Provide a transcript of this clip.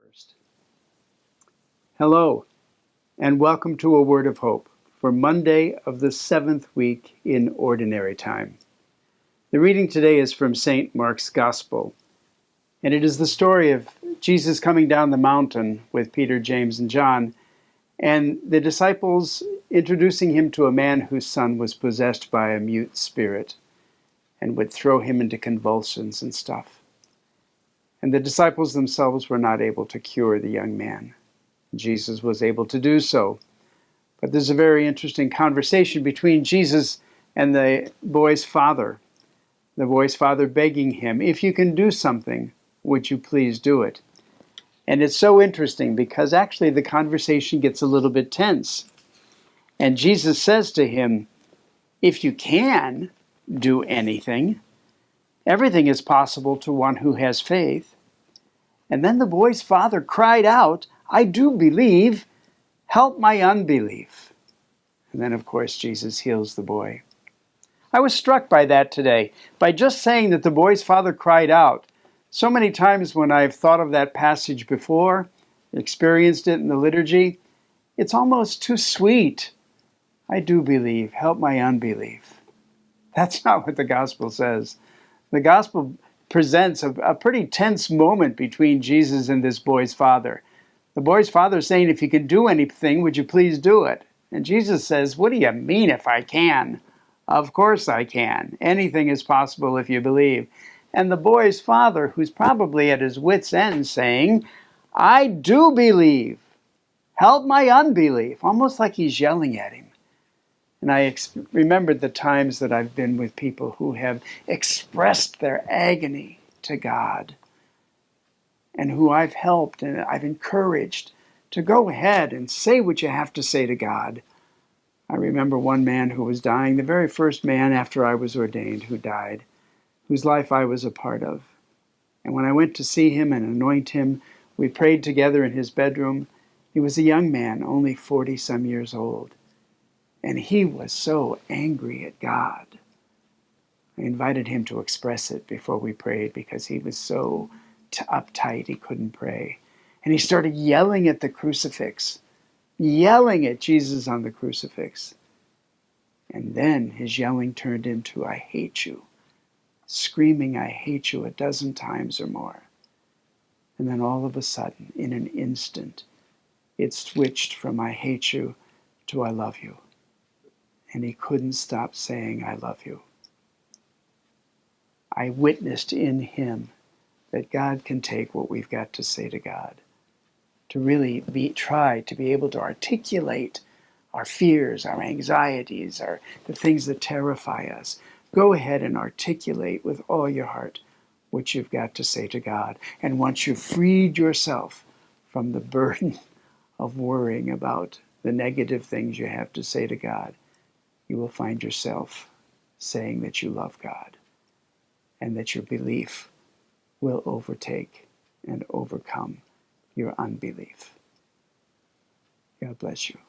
First. Hello, and welcome to A Word of Hope for Monday of the seventh week in Ordinary Time. The reading today is from St. Mark's Gospel, and it is the story of Jesus coming down the mountain with Peter, James, and John, and the disciples introducing him to a man whose son was possessed by a mute spirit and would throw him into convulsions and stuff. And the disciples themselves were not able to cure the young man. Jesus was able to do so. But there's a very interesting conversation between Jesus and the boy's father. The boy's father begging him, if you can do something, would you please do it? And it's so interesting because actually the conversation gets a little bit tense. And Jesus says to him, if you can do anything, everything is possible to one who has faith. And then the boy's father cried out, I do believe, help my unbelief. And then, of course, Jesus heals the boy. I was struck by that today, by just saying that the boy's father cried out. So many times when I've thought of that passage before, experienced it in the liturgy, it's almost too sweet. I do believe, help my unbelief. That's not what the gospel says. The gospel presents a pretty tense moment between Jesus and this boy's father. The boy's father is saying, if you can do anything, would you please do it? And Jesus says, what do you mean if I can? Of course I can. Anything is possible if you believe. And the boy's father, who's probably at his wit's end, saying, I do believe. Help my unbelief. Almost like he's yelling at him. And I remembered the times that I've been with people who have expressed their agony to God and who I've helped and I've encouraged to go ahead and say what you have to say to God. I remember one man who was dying, the very first man after I was ordained who died, whose life I was a part of. And when I went to see him and anoint him, we prayed together in his bedroom. He was a young man, only 40-some years old. And he was so angry at God. I invited him to express it before we prayed because he was so uptight he couldn't pray. And he started yelling at the crucifix, yelling at Jesus on the crucifix. And then his yelling turned into, I hate you, screaming, I hate you 12 times or more. And then all of a sudden, in an instant, it switched from I hate you to I love you. And he couldn't stop saying, I love you. I witnessed in him that God can take what we've got to say to God, to really try to be able to articulate our fears, our anxieties, the things that terrify us. Go ahead and articulate with all your heart what you've got to say to God. And once you've freed yourself from the burden of worrying about the negative things you have to say to God, you will find yourself saying that you love God and that your belief will overtake and overcome your unbelief. God bless you.